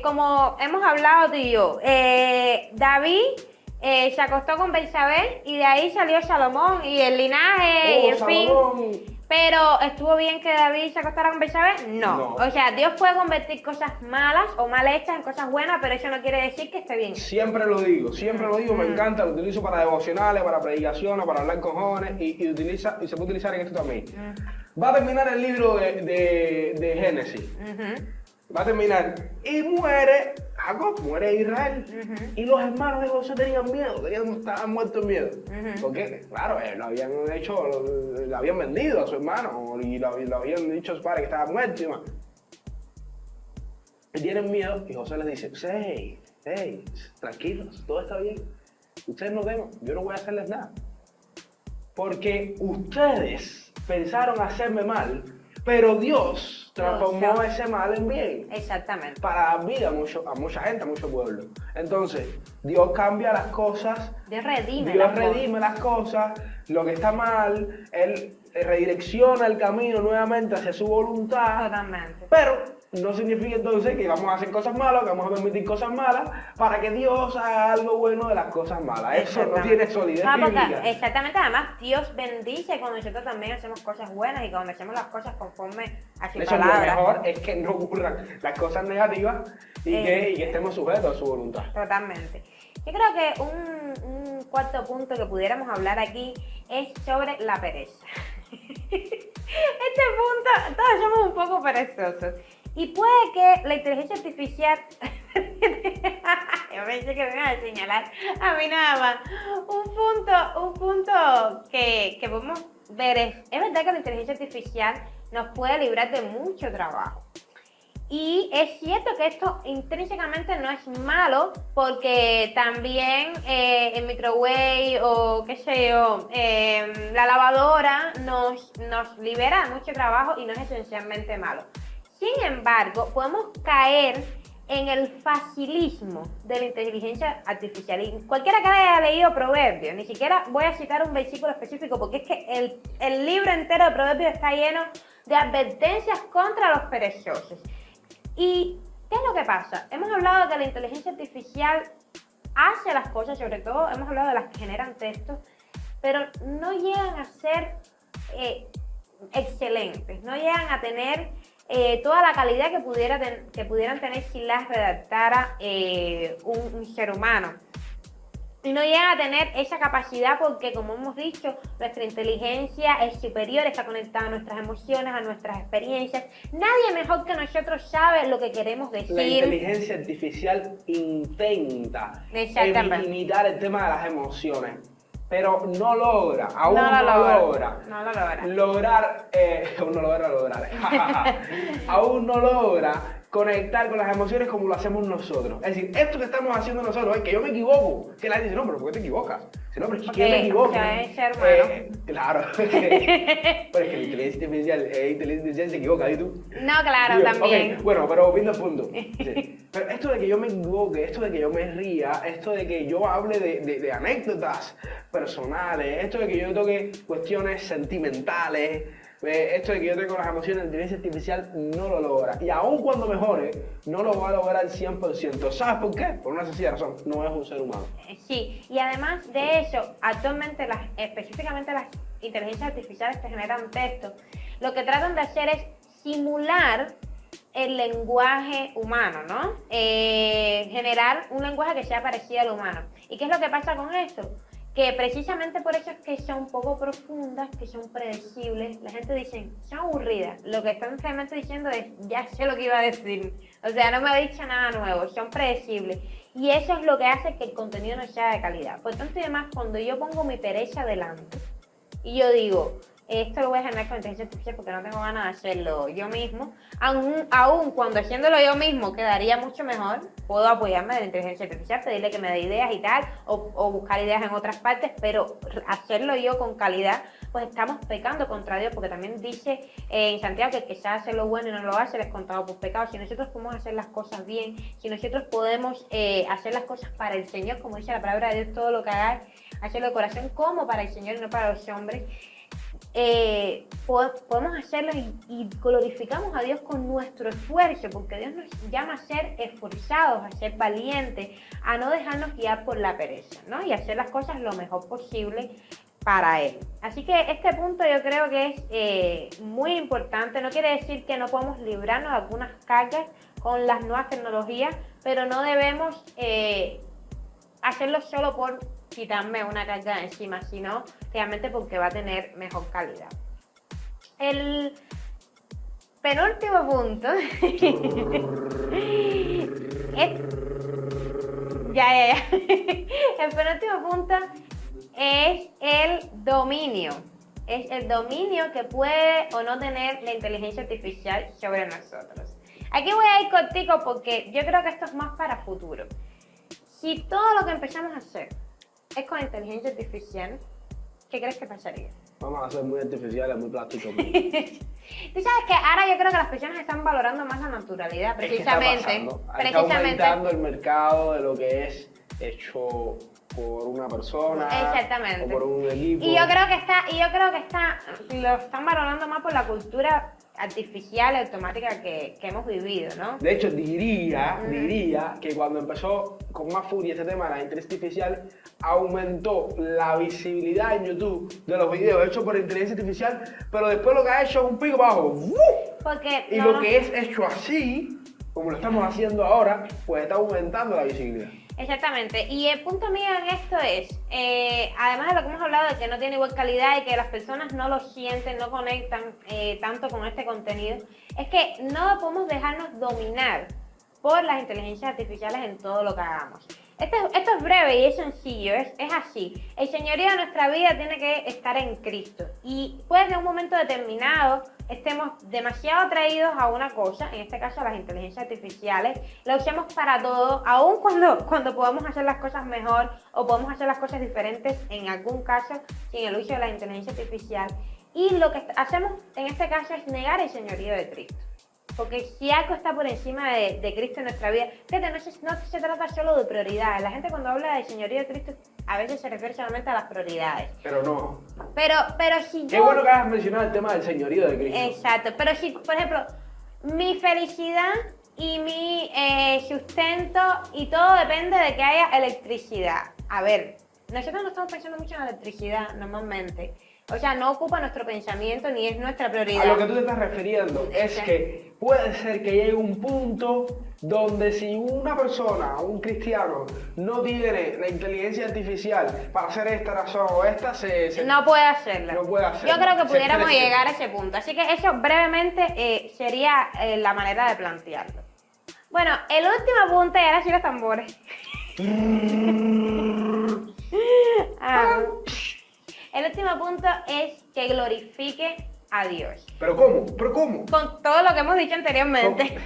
como hemos hablado tú y yo, David se acostó con Betsabé y de ahí salió Salomón y el linaje y en Salomón. fin. Pero ¿estuvo bien que David se acostara con Betsabé? No. O sea, Dios puede convertir cosas malas o mal hechas en cosas buenas, pero eso no quiere decir que esté bien. Siempre lo digo, me encanta, lo utilizo para devocionales, para predicaciones, para hablar con jóvenes y se puede utilizar en esto también. Va a terminar el libro de Génesis. Va a terminar y muere Jacob, muere Israel. Y los hermanos de José tenían miedo, estaban muertos en miedo. Porque, claro, lo habían vendido a su hermano y lo habían dicho a su padre que estaba muerto y más. Y tienen miedo y José les dice, hey, tranquilos, todo está bien. Ustedes no teman, yo no voy a hacerles nada. Porque ustedes pensaron hacerme mal, pero Dios transformó ese mal en bien. Exactamente. Para dar vida a mucha gente, a mucho pueblo. Entonces, Dios cambia las cosas. Dios redime las cosas. Lo que está mal, Él redirecciona el camino nuevamente hacia su voluntad. Totalmente. Pero no significa entonces que vamos a hacer cosas malas, que vamos a permitir cosas malas, para que Dios haga algo bueno de las cosas malas. Eso no tiene solidez bíblica. Exactamente, además Dios bendice cuando nosotros también hacemos cosas buenas y cuando hacemos las cosas conforme a su palabra. Lo mejor es que no ocurran las cosas negativas y que estemos sujetos a su voluntad. Totalmente. Yo creo que un cuarto punto que pudiéramos hablar aquí es sobre la pereza. Este punto, todos somos un poco perezosos. Y puede que la inteligencia artificial, yo pensé que me iban a señalar a mí nada más, un punto que podemos ver es verdad que la inteligencia artificial nos puede librar de mucho trabajo. Y es cierto que esto intrínsecamente no es malo porque también el microwave o qué sé yo, la lavadora nos libera de mucho trabajo y no es esencialmente malo. Sin embargo, podemos caer en el facilismo de la inteligencia artificial. Y cualquiera que haya leído Proverbios, ni siquiera voy a citar un versículo específico porque es que el libro entero de Proverbios está lleno de advertencias contra los perezosos. ¿Y qué es lo que pasa? Hemos hablado de que la inteligencia artificial hace las cosas, sobre todo hemos hablado de las que generan textos, pero no llegan a ser excelentes, no llegan a tener toda la calidad que pudieran tener si las redactara un ser humano. Y no llegan a tener esa capacidad porque, como hemos dicho, nuestra inteligencia es superior, está conectada a nuestras emociones, a nuestras experiencias. Nadie mejor que nosotros sabe lo que queremos decir. La inteligencia artificial intenta Exactamente. imitar el tema de las emociones. pero no logra, aún No no lo logra. logra. No lo logra. Aún no logra lograr. Aún no logra conectar con las emociones como lo hacemos nosotros. Es decir, esto que estamos haciendo nosotros, es que yo me equivoco, que la gente dice, no, pero ¿por qué te equivocas? Si no, pero es que yo me equivoco. es ser humano. Claro. Pero es que la inteligencia artificial se equivoca, ¿y tú? No, claro, Digo, también. ok, bueno, pero volviendo al punto. Sí. Pero esto de que yo me equivoque, esto de que yo me ría, esto de que yo hable de anécdotas personales, esto de que yo toque cuestiones sentimentales, esto de que yo tengo las emociones, la inteligencia artificial no lo logra. Y aun cuando mejore, no lo va a lograr al 100%. ¿Sabes por qué? Por una sencilla razón, no es un ser humano. Sí, y además de eso, actualmente específicamente las inteligencias artificiales que generan texto, lo que tratan de hacer es simular el lenguaje humano, ¿no? Generar un lenguaje que sea parecido al humano. ¿Y qué es lo que pasa con esto? Que precisamente por eso es que son poco profundas, que son predecibles. La gente dice, son aburridas. Lo que están realmente diciendo es, ya sé lo que iba a decir. O sea, no me ha dicho nada nuevo, son predecibles. Y eso es lo que hace que el contenido no sea de calidad. Por tanto y demás, cuando yo pongo mi pereza delante y yo digo, esto lo voy a generar con inteligencia artificial porque no tengo ganas de hacerlo yo mismo, aún cuando haciéndolo yo mismo quedaría mucho mejor, puedo apoyarme de la inteligencia artificial, pedirle que me dé ideas y tal, o buscar ideas en otras partes, pero hacerlo yo con calidad, pues estamos pecando contra Dios, porque también dice en Santiago que el que sabe hacer lo bueno y no lo hace, les contado por pecado. Si nosotros podemos hacer las cosas bien, si nosotros podemos hacer las cosas para el Señor, como dice la palabra de Dios, todo lo que hagáis, hacerlo de corazón como para el Señor y no para los hombres, podemos hacerlo y glorificamos a Dios con nuestro esfuerzo, porque Dios nos llama a ser esforzados, a ser valientes, a no dejarnos guiar por la pereza, ¿no? Y hacer las cosas lo mejor posible para Él. Así que este punto yo creo que es muy importante. No quiere decir que no podemos librarnos de algunas cargas con las nuevas tecnologías, pero no debemos hacerlo solo por quitarme una carga de encima, sino realmente porque va a tener mejor calidad. El penúltimo punto El penúltimo punto es el dominio. Es el dominio que puede o no tener la inteligencia artificial sobre nosotros. Aquí voy a ir cortico porque yo creo que esto es más para futuro. Si todo lo que empezamos a hacer es con inteligencia artificial, ¿qué crees que pasaría? Vamos a ser muy artificiales, muy plásticos. Tú sabes que ahora yo creo que las personas están valorando más la naturalidad, precisamente. Está aumentando el mercado de lo que es hecho por una persona. Exactamente. O por un equipo. Y yo creo que lo están valorando más por la cultura artificial y automática que hemos vivido, ¿no? De hecho, diría que cuando empezó con más furia este tema de la inteligencia artificial, aumentó la visibilidad en YouTube de los videos hechos por inteligencia artificial, pero después lo que ha hecho es un pico bajo. Porque Y lo que es hecho así, como lo estamos haciendo ahora, pues está aumentando la visibilidad. Exactamente, y el punto mío en esto es, además de lo que hemos hablado de que no tiene igual calidad y que las personas no lo sienten, no conectan tanto con este contenido, es que no podemos dejarnos dominar por las inteligencias artificiales en todo lo que hagamos. Esto es breve y es sencillo, es así. El señorío de nuestra vida tiene que estar en Cristo y puede que en un momento determinado estemos demasiado atraídos a una cosa, en este caso a las inteligencias artificiales, la usemos para todo, aun cuando podamos hacer las cosas mejor o podemos hacer las cosas diferentes en algún caso sin el uso de la inteligencia artificial. Y lo que hacemos en este caso es negar el señorío de Cristo. Porque si algo está por encima de Cristo en nuestra vida, fíjate, no se trata solo de prioridades. La gente cuando habla del señorío de Cristo a veces se refiere solamente a las prioridades. Pero no. Pero si yo... Qué bueno que hayas mencionado el tema del señorío de Cristo. Exacto, pero si, por ejemplo, mi felicidad y mi sustento y todo depende de que haya electricidad. A ver, nosotros no estamos pensando mucho en la electricidad normalmente. O sea, no ocupa nuestro pensamiento ni es nuestra prioridad. A lo que tú te estás refiriendo es que puede ser que llegue un punto donde si una persona, un cristiano, no tiene la inteligencia artificial para hacer esta razón o esta, no puede hacerla. No puede hacerla. Yo creo que pudiéramos llegar a ese punto. Así que eso brevemente sería la manera de plantearlo. Bueno, el último punto, y ahora sí los tambores. El último punto es que glorifique a Dios. ¿Pero cómo? ¿Pero cómo? Con todo lo que hemos dicho anteriormente.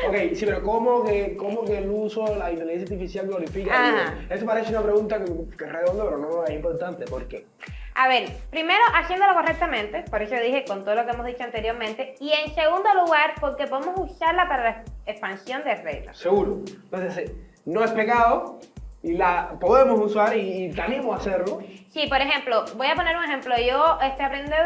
Ok, sí, pero ¿cómo que el uso de la inteligencia artificial glorifica a Dios? Esto parece una pregunta que es redonda, pero no es importante. ¿Por qué? A ver, primero haciéndolo correctamente, por eso dije con todo lo que hemos dicho anteriormente, y en segundo lugar porque podemos usarla para la expansión del reino. Seguro. Entonces, no es pecado y la podemos usar y te animo a hacerlo. Sí, por ejemplo, voy a poner un ejemplo. Yo estoy aprendiendo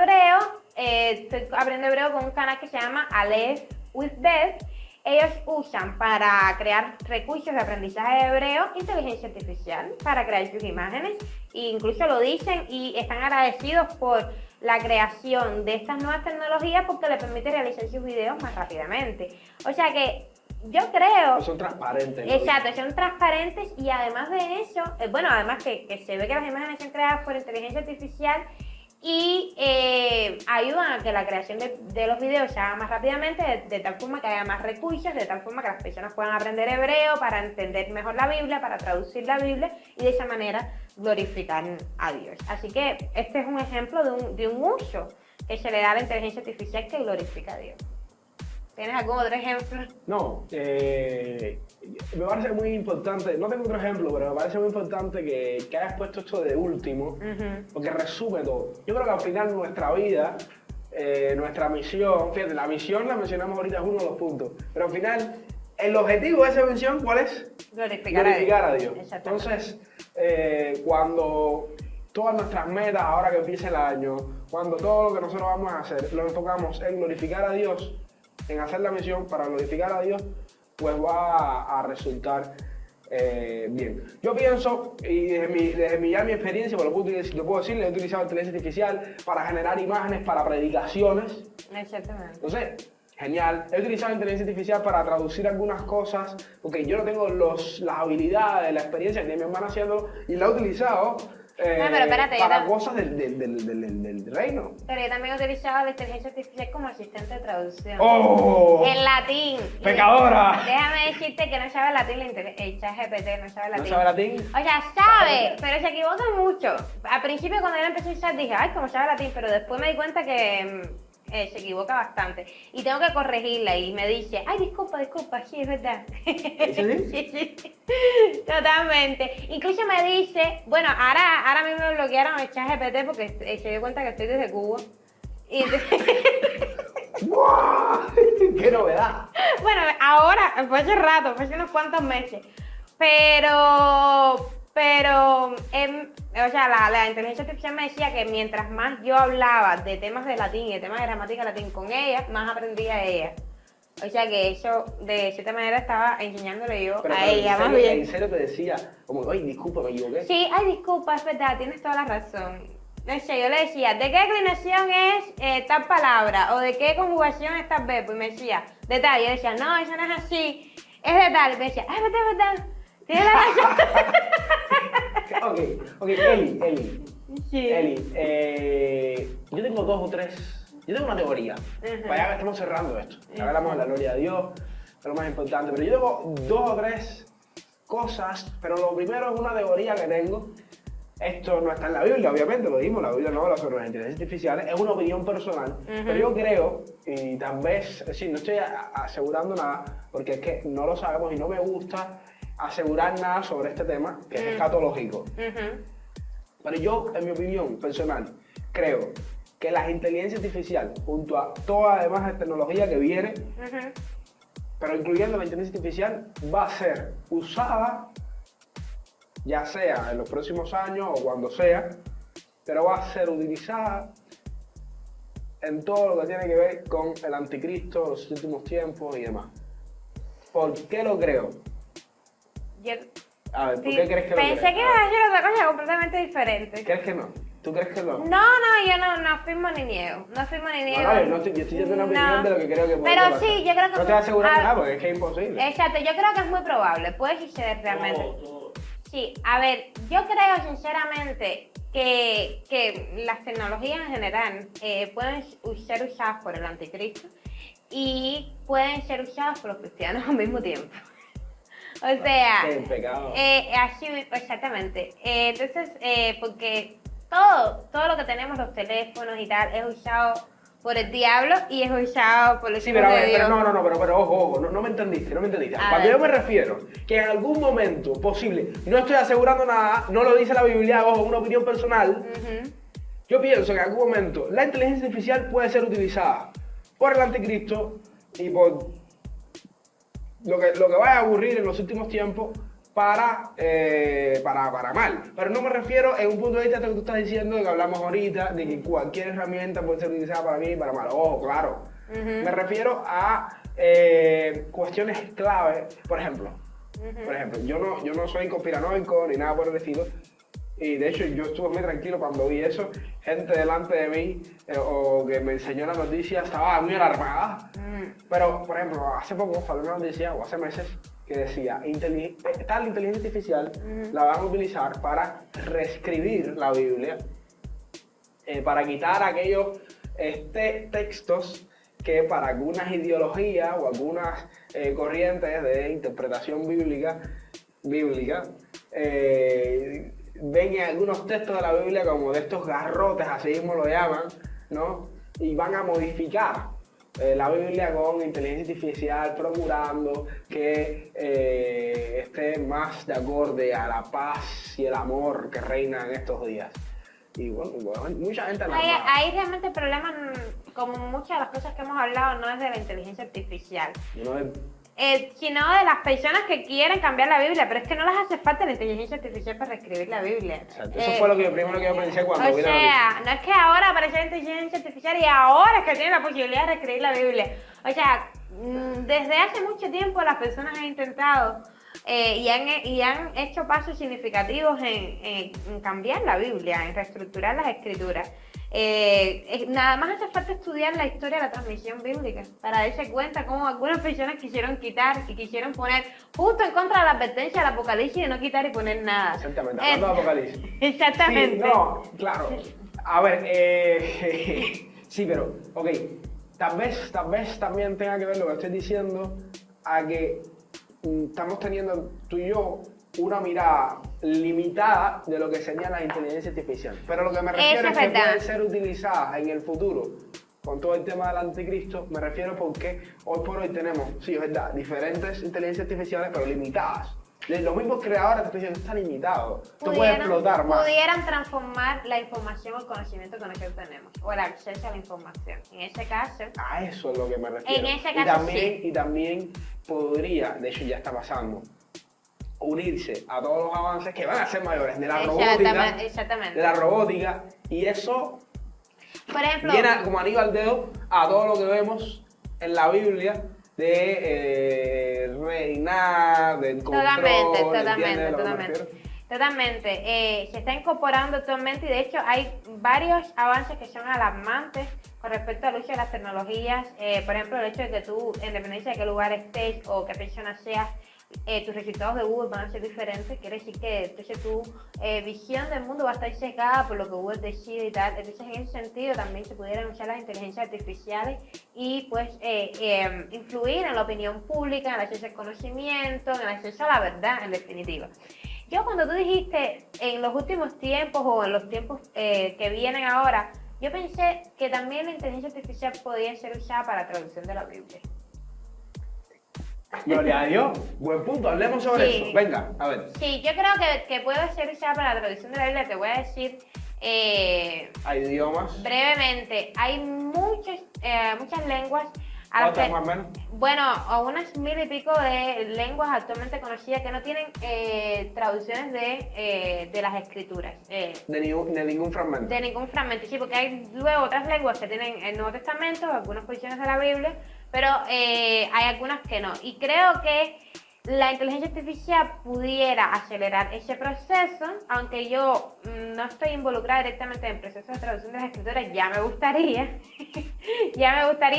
hebreo con un canal que se llama Aleph with Beth. Ellos usan para crear recursos de aprendizaje de hebreo inteligencia artificial para crear sus imágenes e incluso lo dicen y están agradecidos por la creación de estas nuevas tecnologías porque les permite realizar sus videos más rápidamente. O sea que yo creo... Son transparentes. Exacto, son transparentes y además de eso, además que se ve que las imágenes son creadas por inteligencia artificial y ayudan a que la creación de los videos se haga más rápidamente, de tal forma que haya más recursos, de tal forma que las personas puedan aprender hebreo para entender mejor la Biblia, para traducir la Biblia y de esa manera glorificar a Dios. Así que este es un ejemplo de un uso que se le da a la inteligencia artificial que glorifica a Dios. ¿Tienes algún otro ejemplo? No, me parece muy importante, no tengo otro ejemplo, pero me parece muy importante que hayas puesto esto de último, porque resume todo. Yo creo que al final nuestra vida, nuestra misión, fíjate, la misión la mencionamos ahorita, es uno de los puntos, pero al final, el objetivo de esa misión, ¿cuál es? Glorificar a Dios. Entonces, cuando todas nuestras metas, ahora que empieza el año, cuando todo lo que nosotros vamos a hacer, lo enfocamos en glorificar a Dios, en hacer la misión para glorificar a Dios, pues va a resultar bien. Yo pienso, y desde mi experiencia, lo puedo decir, he utilizado inteligencia artificial para generar imágenes para predicaciones. Exactamente. Entonces, genial. He utilizado inteligencia artificial para traducir algunas cosas, porque yo no tengo las habilidades, la experiencia que mi hermana haciendo, y la he utilizado pero espérate, para cosas del reino. Pero yo también he utilizado la inteligencia artificial como asistente de traducción. ¡Oh! En latín. ¡Pecadora! Déjame decirte que no sabe latín el ChatGPT, no sabe latín. ¿No sabe latín? O sea, sabe, pero se equivoca mucho. Al principio cuando yo empecé a usar dije, ay, cómo sabe latín, pero después me di cuenta que se equivoca bastante. Y tengo que corregirla y me dice, ay, disculpa, sí, es verdad. ¿Sí? Sí. Totalmente. Incluso me dice, bueno, ahora mismo me bloquearon el ChatGPT porque se dio cuenta que estoy desde Cuba. Y ¡Wow! ¡Qué novedad! Bueno, ahora, fue hace rato, fue hace unos cuantos meses. Pero o sea, la inteligencia artificial me decía que mientras más yo hablaba de temas de latín y de temas de gramática latín con ella, más aprendía ella. O sea que eso, de cierta manera, estaba enseñándole yo a ella más bien. ¿En serio te decía, como, ay, disculpa, me equivoqué? Sí, ay, disculpa, es verdad, tienes toda la razón. No sé, yo le decía, ¿de qué declinación es tal palabra? ¿O de qué conjugación es tal verbo? Y me decía, de tal. Y yo decía, no, eso no es así, es de tal. Y me decía, es verdad. Tienes la razón. Ok, Eli. Sí. Eli, yo tengo yo tengo una teoría. Para allá que estamos cerrando esto. Ya hablamos de la gloria de Dios, es lo más importante. Pero yo tengo 2 o 3 cosas, pero lo primero es una teoría que tengo. Esto no está en la Biblia, obviamente, lo dijimos, la Biblia no habla sobre las inteligencias artificiales, es una opinión personal, pero yo creo, y tal vez, no estoy asegurando nada, porque es que no lo sabemos y no me gusta asegurar nada sobre este tema, que es escatológico. Pero yo, en mi opinión personal, creo que la inteligencia artificial, junto a toda la demás tecnología que viene, pero incluyendo la inteligencia artificial, va a ser usada, ya sea en los próximos años o cuando sea, pero va a ser utilizada en todo lo que tiene que ver con el anticristo, los últimos tiempos y demás. ¿Por qué lo creo? A ver, ¿por qué crees que lo creo? Pensé que iba a decir otra cosa completamente diferente. ¿Crees que no? ¿Tú crees que no? No, yo no afirmo ni niego. No afirmo ni niego. No, yo estoy dando una opinión de lo que creo que puede pasar. Pero sí, yo creo que... No te voy a asegurar nada porque es que es imposible. Exacto, yo creo que es muy probable. Puede suceder realmente. Sí, a ver, yo creo sinceramente que las tecnologías en general pueden ser usadas por el anticristo y pueden ser usadas por los cristianos al mismo tiempo. O sea, Qué pecado. así, exactamente. Entonces, porque todo lo que tenemos, los teléfonos y tal, es usado por el diablo y es usado por los Sí, hijos pero, a de ver, Dios. pero ojo, no me entendiste. A Cuando ver. yo me refiero que en algún momento posible, no estoy asegurando nada, no lo dice la Biblia, ojo, una opinión personal, Ujú. yo pienso que en algún momento la inteligencia artificial puede ser utilizada por el anticristo y por lo que vaya a ocurrir en los últimos tiempos para mal. Pero no me refiero en un punto de vista de lo que tú estás diciendo, de que hablamos ahorita, de que cualquier herramienta puede ser utilizada para bien y para mal. Ojo, claro. Me refiero a cuestiones clave. Por ejemplo, yo no soy conspiranoico ni nada por el estilo. Y de hecho yo estuve muy tranquilo cuando vi eso. Gente delante de mí o que me enseñó la noticia estaba muy alarmada. Pero, por ejemplo, hace poco salió una noticia, o hace meses, que decía, tal inteligencia artificial la van a utilizar para reescribir la Biblia, para quitar aquellos textos que para algunas ideologías o algunas corrientes de interpretación bíblica ven en algunos textos de la Biblia como de estos garrotes, así mismo lo llaman, ¿no? Y van a modificar la Biblia con inteligencia artificial, procurando que esté más de acorde a la paz y el amor que reina en estos días. Y bueno, mucha gente Ahí realmente el problema, como muchas de las cosas que hemos hablado, no es de la inteligencia artificial, sino de las personas que quieren cambiar la Biblia, pero es que no les hace falta la inteligencia artificial para reescribir la Biblia. Exacto. Eso fue lo primero que yo pensé cuando vi la noticia. O sea, no es que ahora apareció la inteligencia artificial y ahora es que tienen la posibilidad de reescribir la Biblia. O sea, desde hace mucho tiempo las personas han intentado y han hecho pasos significativos en cambiar la Biblia, en reestructurar las escrituras. Nada más hace falta estudiar la historia de la transmisión bíblica para darse cuenta cómo algunas personas quisieron quitar y quisieron poner justo en contra de la advertencia del Apocalipsis de no quitar y poner nada. Exactamente, hablando de Apocalipsis. Exactamente. Sí, no, claro. A ver, sí, pero, ok, tal vez también tenga que ver lo que estoy diciendo a que estamos teniendo tú y yo una mirada limitada de lo que sería la inteligencia artificial. Pero lo que me refiero es que pueden ser utilizadas en el futuro con todo el tema del anticristo. Me refiero porque hoy por hoy tenemos, sí, es verdad, diferentes inteligencias artificiales, pero limitadas. Los mismos creadores de inteligencia están limitados. Tú puedes explotar más. Pudieran transformar la información o el conocimiento que nosotros tenemos, o el acceso a la información. En ese caso... A eso es lo que me refiero. En ese caso, y también podría, de hecho ya está pasando, unirse a todos los avances que van a ser mayores de la robótica. Exactamente. De la robótica. Y eso, por ejemplo, viene como anillo al dedo a todo lo que vemos en la Biblia de reinar, del control. Totalmente. Se está incorporando actualmente y de hecho hay varios avances que son alarmantes con respecto al uso de las tecnologías. Por ejemplo, el hecho de que tú, en dependencia de qué lugar estés o qué persona seas, tus resultados de Google van a ser diferentes. Quiere decir que entonces tu visión del mundo va a estar sesgada por lo que Google decide y tal. Entonces, en ese sentido también se pudieran usar las inteligencias artificiales y pues influir en la opinión pública, en el acceso al conocimiento, en el acceso a la verdad, en definitiva. Yo cuando tú dijiste en los últimos tiempos o en los tiempos que vienen ahora, yo pensé que también la inteligencia artificial podía ser usada para la traducción de la Biblia. Gloria a Dios, buen punto, hablemos sobre eso. Venga, a ver. Sí, yo creo que puede ser usada para la traducción de la Biblia. Te voy a decir hay idiomas brevemente. Hay muchas lenguas. ¿Cuántas más o menos? Bueno, a unas 1000 y pico de lenguas actualmente conocidas que no tienen traducciones de las escrituras. De ningún fragmento. De ningún fragmento, sí, porque hay luego otras lenguas que tienen el Nuevo Testamento, algunas porciones de la Biblia, pero hay algunas que no. Y creo que la inteligencia artificial pudiera acelerar ese proceso, aunque yo no estoy involucrada directamente en el proceso de traducción de las escrituras. Ya me gustaría,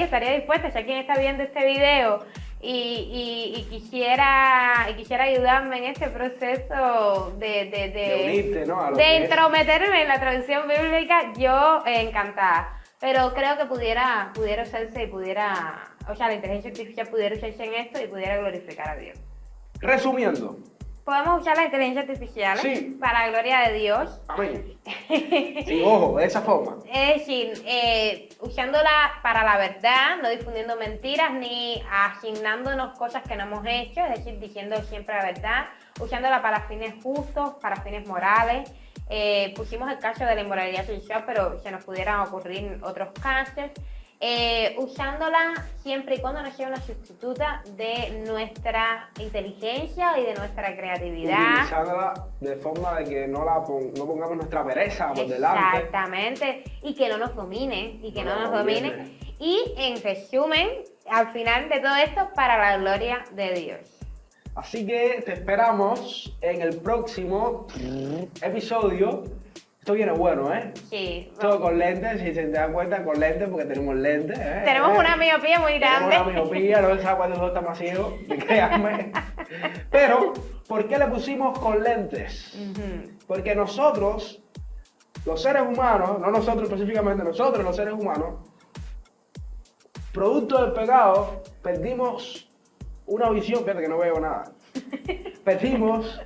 estaría dispuesta, si alguien está viendo este video y quisiera ayudarme en este proceso de unirte, ¿no? de intrometerme en la traducción bíblica, yo encantada. Pero creo que pudiera usarse y la inteligencia artificial pudiera usarse en esto y pudiera glorificar a Dios. Resumiendo. Podemos usar las inteligencias artificiales Sí. para la gloria de Dios. Amén. Sí, ojo, de esa forma. Es decir, usándola para la verdad, no difundiendo mentiras ni asignándonos cosas que no hemos hecho, es decir, diciendo siempre la verdad, usándola para fines justos, para fines morales. Pusimos el caso de la inmoralidad sexual, pero se nos pudieran ocurrir otros casos. Usándola siempre y cuando no sea una sustituta de nuestra inteligencia y de nuestra creatividad. Utilizarla de forma de que no pongamos nuestra pereza por delante. Exactamente, y que no nos domine, No nos domine. Y en resumen, al final de todo esto, para la gloria de Dios. Así que te esperamos en el próximo episodio. Esto viene bueno, ¿eh? Sí, Todo con lentes, si se te dan cuenta, con lentes, porque tenemos lentes, ¿eh? tenemos una miopía muy grande. Tenemos una miopía, no se sabe cuándo está más ciego, créanme. Pero, ¿por qué le pusimos con lentes? Ujú. Porque nosotros, los seres humanos, no nosotros específicamente, nosotros los seres humanos, producto del pecado, perdimos una visión, fíjate que no veo nada, perdimos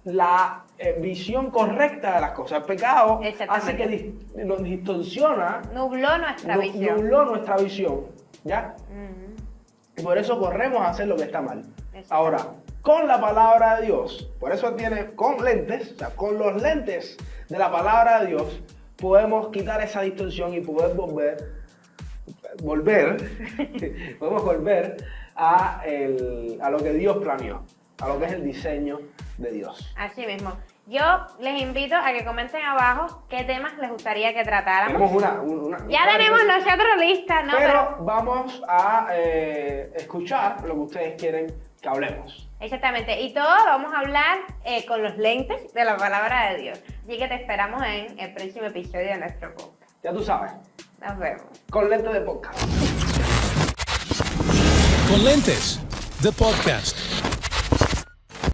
la visión correcta de las cosas. El pecado hace que nos distorsiona, Nubló nuestra visión. nubló nuestra visión, ¿ya? Ujú. Y por eso corremos a hacer lo que está mal. Exacto. Ahora, con la palabra de Dios, por eso tiene con lentes, o sea, con los lentes de la palabra de Dios, podemos quitar esa distorsión y poder podemos volver a lo que Dios planeó, a lo que es el diseño de Dios. Así mismo. Yo les invito a que comenten abajo qué temas les gustaría que tratáramos. Tenemos una Ya tenemos nosotros listas, ¿no? pero vamos a escuchar lo que ustedes quieren que hablemos. Exactamente. Y todo lo vamos a hablar con los lentes de la palabra de Dios. Así que te esperamos en el próximo episodio de nuestro podcast. Ya tú sabes, Nos vemos. con lentes de podcast. Con lentes, the podcast.